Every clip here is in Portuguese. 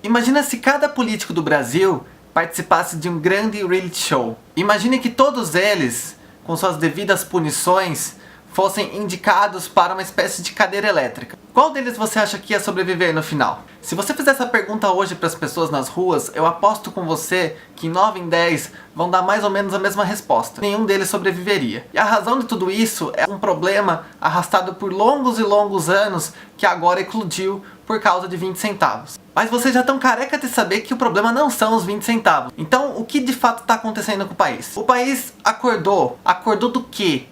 Imagina se cada político do Brasil participasse de um grande reality show. Imagine que todos eles, com suas devidas punições, fossem indicados para uma espécie de cadeira elétrica. Qual deles você acha que ia sobreviver no final? Se você fizer essa pergunta hoje para as pessoas nas ruas, eu aposto com você que 9 em 10 vão dar mais ou menos a mesma resposta. Nenhum deles sobreviveria. E a razão de tudo isso é um problema arrastado por longos e longos anos que agora eclodiu por causa de 20 centavos. Mas vocês já estão careca de saber que o problema não são os 20 centavos. Então, o que de fato está acontecendo com o país? O país acordou. Acordou do quê?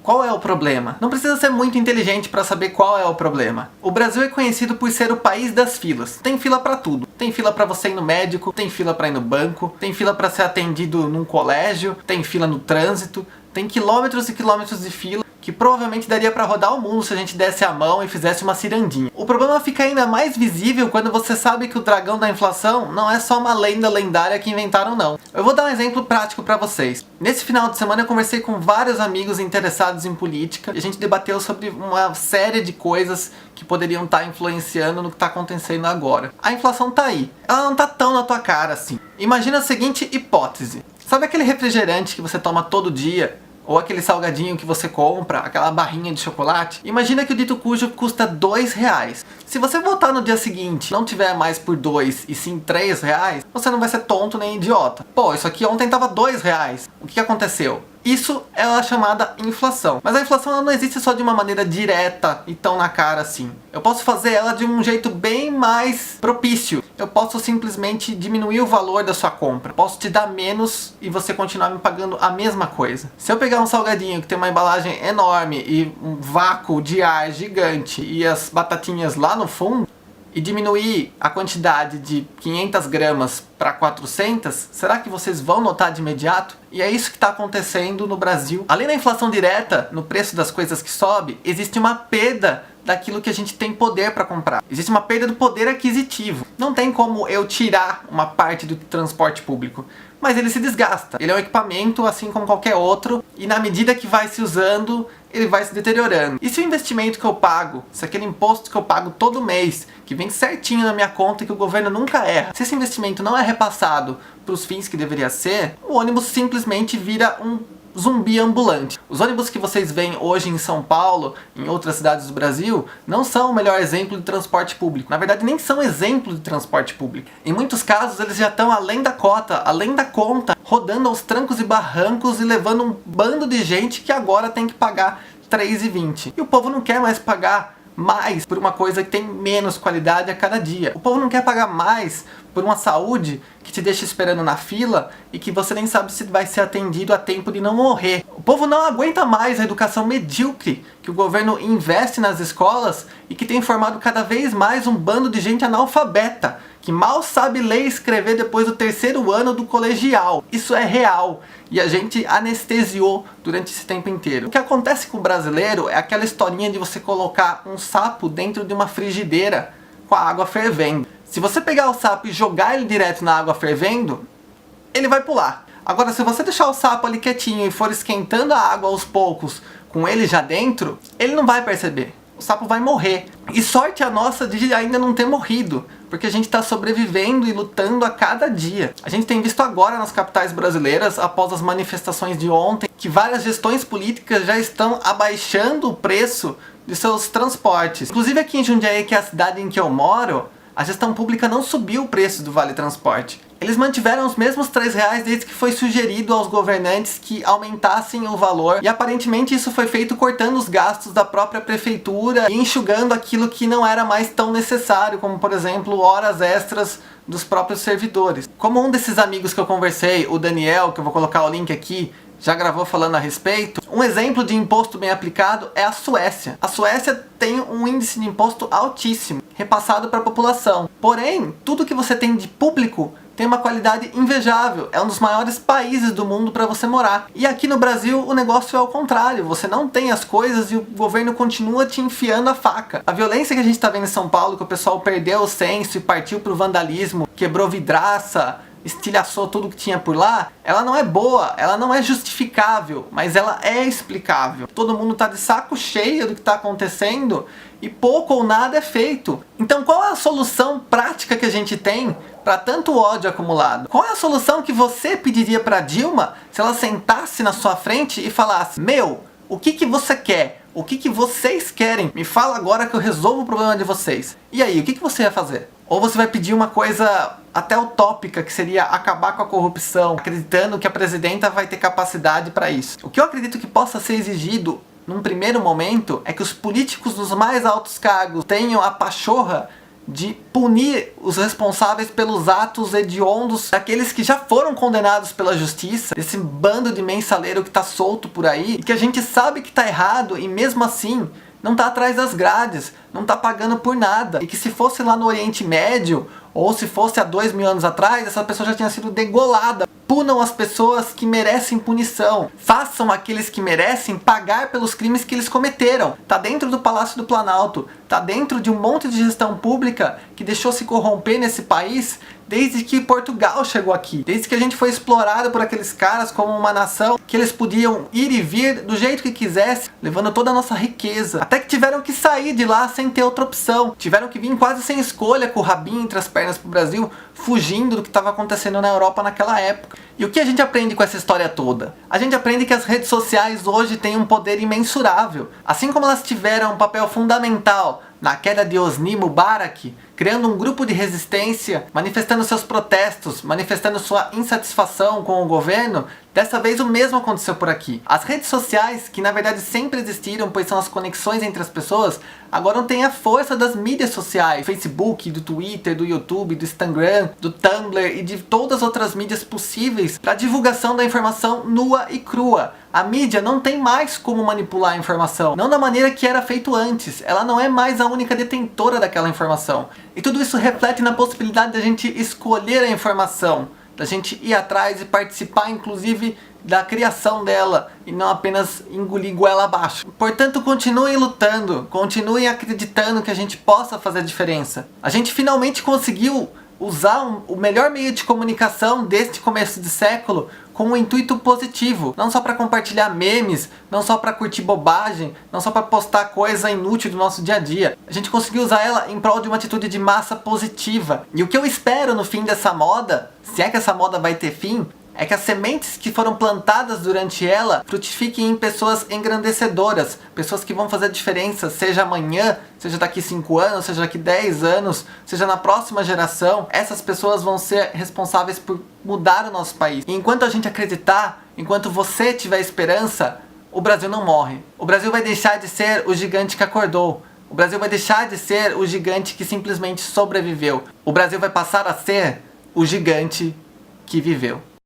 Qual é o problema? Não precisa ser muito inteligente para saber qual é o problema. O Brasil é conhecido por ser o país das filas. Tem fila para tudo. Tem fila para você ir no médico, tem fila para ir no banco, tem fila para ser atendido num colégio, tem fila no trânsito, tem quilômetros e quilômetros de fila que provavelmente daria para rodar o mundo se a gente desse a mão e fizesse uma cirandinha. O problema fica ainda mais visível quando você sabe que o dragão da inflação não é só uma lenda lendária que inventaram não. Eu vou dar um exemplo prático para vocês. Nesse final de semana eu conversei com vários amigos interessados em política e a gente debateu sobre uma série de coisas que poderiam estar influenciando no que está acontecendo agora. A inflação tá aí. Ela não tá tão na tua cara assim. Imagina a seguinte hipótese. Sabe aquele refrigerante que você toma todo dia? Ou aquele salgadinho que você compra, aquela barrinha de chocolate? Imagina que o dito cujo custa R$2. Se você voltar no dia seguinte e não tiver mais por 2 e sim R$3, você não vai ser tonto nem idiota. Pô, isso aqui ontem tava R$2. O que aconteceu? Isso é a chamada inflação. Mas a inflação ela não existe só de uma maneira direta e tão na cara assim. Eu posso fazer ela de um jeito bem mais propício. Eu posso simplesmente diminuir o valor da sua compra. Posso te dar menos e você continuar me pagando a mesma coisa. Se eu pegar um salgadinho que tem uma embalagem enorme e um vácuo de ar gigante e as batatinhas lá no fundo, e diminuir a quantidade de 500 gramas para 400, será que vocês vão notar de imediato? E é isso que está acontecendo no Brasil. Além da inflação direta, no preço das coisas que sobe, existe uma perda daquilo que a gente tem poder para comprar. Existe uma perda do poder aquisitivo. Não tem como eu tirar uma parte do transporte público, mas ele se desgasta. Ele é um equipamento assim como qualquer outro e na medida que vai se usando, ele vai se deteriorando. E se o investimento que eu pago, se aquele imposto que eu pago todo mês, que vem certinho na minha conta e que o governo nunca erra, se esse investimento não é repassado para os fins que deveria ser, o ônibus simplesmente vira um zumbi ambulante. Os ônibus que vocês veem hoje em São Paulo, em outras cidades do Brasil, não são o melhor exemplo de transporte público. Na verdade, nem são exemplo de transporte público. Em muitos casos, eles já estão além da cota, além da conta, rodando aos trancos e barrancos e levando um bando de gente que agora tem que pagar R$3,20. E o povo não quer mais pagar mais por uma coisa que tem menos qualidade a cada dia. O povo não quer pagar mais por uma saúde que te deixa esperando na fila e que você nem sabe se vai ser atendido a tempo de não morrer. O povo não aguenta mais a educação medíocre que o governo investe nas escolas e que tem formado cada vez mais um bando de gente analfabeta, que mal sabe ler e escrever depois do 3º ano do colegial. Isso é real. E a gente anestesiou durante esse tempo inteiro. O que acontece com o brasileiro é aquela historinha de você colocar um sapo dentro de uma frigideira com a água fervendo. Se você pegar o sapo e jogar ele direto na água fervendo, ele vai pular. Agora, se você deixar o sapo ali quietinho e for esquentando a água aos poucos com ele já dentro, ele não vai perceber. O sapo vai morrer. E sorte a nossa de ainda não ter morrido, porque a gente está sobrevivendo e lutando a cada dia. A gente tem visto agora nas capitais brasileiras, após as manifestações de ontem, que várias gestões políticas já estão abaixando o preço de seus transportes. Inclusive aqui em Jundiaí, que é a cidade em que eu moro, a gestão pública não subiu o preço do Vale Transporte. Eles mantiveram os mesmos R$3 desde que foi sugerido aos governantes que aumentassem o valor. E aparentemente isso foi feito cortando os gastos da própria prefeitura e enxugando aquilo que não era mais tão necessário, como por exemplo horas extras dos próprios servidores. Como um desses amigos que eu conversei, o Daniel, que eu vou colocar o link aqui, já gravou falando a respeito, um exemplo de imposto bem aplicado é a Suécia. A Suécia tem um índice de imposto altíssimo, repassado para a população. Porém, tudo que você tem de público tem uma qualidade invejável. É um dos maiores países do mundo para você morar. E aqui no Brasil o negócio é ao contrário. Você não tem as coisas e o governo continua te enfiando a faca. A violência que a gente está vendo em São Paulo, que o pessoal perdeu o senso e partiu para o vandalismo, quebrou vidraça, estilhaçou tudo que tinha por lá, ela não é boa, ela não é justificável, mas ela é explicável. Todo mundo tá de saco cheio do que tá acontecendo e pouco ou nada é feito. Então qual é a solução prática que a gente tem para tanto ódio acumulado? Qual é a solução que você pediria para Dilma se ela sentasse na sua frente e falasse: meu, o que você quer? O que vocês querem? Me fala agora que eu resolvo o problema de vocês. E aí, o que você ia fazer? Ou você vai pedir uma coisa até utópica, que seria acabar com a corrupção, acreditando que a presidenta vai ter capacidade para isso. O que eu acredito que possa ser exigido num primeiro momento é que os políticos dos mais altos cargos tenham a pachorra de punir os responsáveis pelos atos hediondos daqueles que já foram condenados pela justiça, desse bando de mensaleiro que tá solto por aí e que a gente sabe que tá errado e mesmo assim não tá atrás das grades, não tá pagando por nada, e que se fosse lá no Oriente Médio ou se fosse há 2000 anos atrás, essa pessoa já tinha sido degolada. Punam as pessoas que merecem punição. Façam aqueles que merecem pagar pelos crimes que eles cometeram. Tá dentro do Palácio do Planalto. Tá dentro de um monte de gestão pública que deixou se corromper nesse país desde que Portugal chegou aqui. Desde que a gente foi explorado por aqueles caras como uma nação que eles podiam ir e vir do jeito que quisessem, levando toda a nossa riqueza. Até que tiveram que sair de lá sem ter outra opção. Tiveram que vir quase sem escolha, com o rabinho entre as pernas pro Brasil, fugindo do que estava acontecendo na Europa naquela época. E o que a gente aprende com essa história toda? A gente aprende que as redes sociais hoje têm um poder imensurável. Assim como elas tiveram um papel fundamental na queda de Hosni Mubarak, criando um grupo de resistência, manifestando seus protestos, manifestando sua insatisfação com o governo, dessa vez o mesmo aconteceu por aqui. As redes sociais, que na verdade sempre existiram, pois são as conexões entre as pessoas, agora não têm a força das mídias sociais, do Facebook, do Twitter, do YouTube, do Instagram, do Tumblr e de todas as outras mídias possíveis para divulgação da informação nua e crua. A mídia não tem mais como manipular a informação, não da maneira que era feito antes. Ela não é mais a única detentora daquela informação. E tudo isso reflete na possibilidade da gente escolher a informação, da gente ir atrás e participar inclusive da criação dela e não apenas engolir goela abaixo. Portanto, continuem lutando, continuem acreditando que a gente possa fazer a diferença. A gente finalmente conseguiu usar o melhor meio de comunicação deste começo de século com um intuito positivo, não só para compartilhar memes, não só para curtir bobagem, não só para postar coisa inútil do nosso dia a dia. A gente conseguiu usar ela em prol de uma atitude de massa positiva. E o que eu espero no fim dessa moda, se é que essa moda vai ter fim, é que as sementes que foram plantadas durante ela frutifiquem em pessoas engrandecedoras, pessoas que vão fazer a diferença, seja amanhã, seja daqui 5 anos, seja daqui 10 anos, seja na próxima geração. Essas pessoas vão ser responsáveis por mudar o nosso país. E enquanto a gente acreditar, enquanto você tiver esperança, o Brasil não morre. O Brasil vai deixar de ser o gigante que acordou. O Brasil vai deixar de ser o gigante que simplesmente sobreviveu. O Brasil vai passar a ser o gigante que viveu.